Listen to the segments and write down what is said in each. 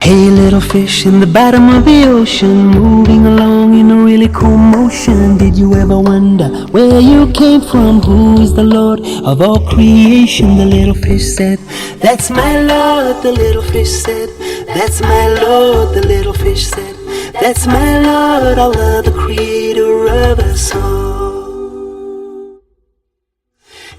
Hey, little fish in the bottom of the ocean, moving along in a really cool motion. Did you ever wonder where you came from? Who is the Lord of all creation? The little fish said, "That's my Lord." The little fish said, "That's my Lord." The little fish said, "That's my Lord, Allah, the creator of us all."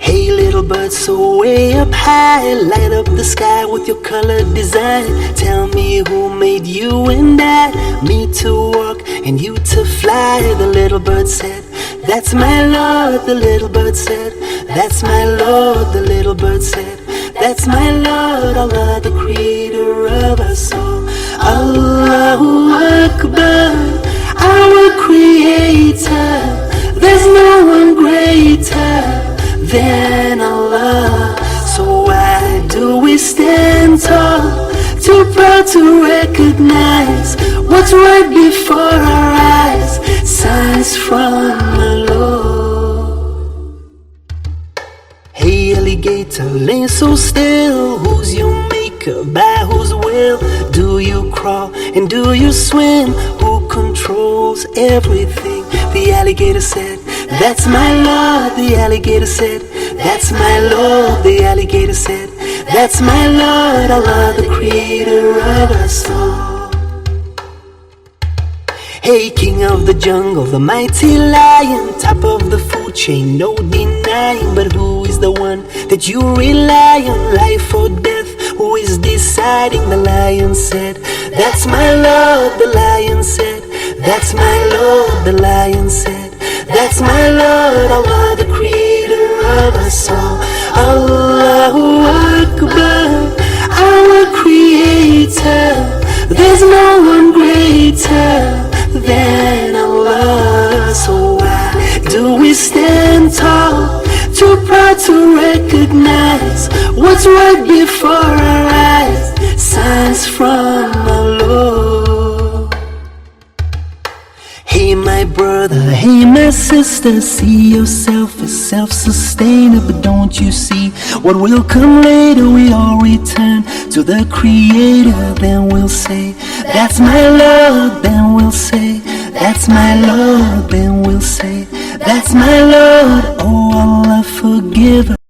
Hey, little bird, so way up high, light up the sky with your colored design. Tell me who made you and I, me to walk and you to fly. The little bird said, "That's my Lord." The little bird said, "That's my Lord." The little bird said, "That's my Lord, Allah, the creator of us all." Allahu Akbar, our creator. There's no one greater than Allah. So why do we stand tall, too proud to recognize what's right before our eyes? Signs from the Lord. Hey, alligator, lay so still. Who's your maker? By whose will do you crawl and do you swim? Who controls everything? The alligator said, "That's my Lord." The alligator said, "That's my Lord." The alligator said, "That's my Lord, Allah, the creator of us all." Hey, king of the jungle, the mighty lion, top of the food chain, no denying. But who is the one that you rely on? Life or death, who is deciding? The lion said, "That's my Lord." The lion said, "That's my Lord." The lion said, "That's my Lord, Allah, the creator of us all." Allahu Akbar, our creator. There's no one greater than Allah. So why do we stand tall, too proud to recognize what's right before our eyes? Signs from the Lord. Hey, my brother, hey, my sister, see yourself as self-sustained. But don't you see what will come later? We all return to the Creator. Then we'll say, "That's my Lord." Then we'll say, "That's my Lord." Then we'll say, "That's my Lord." Oh, Allah, forgive us.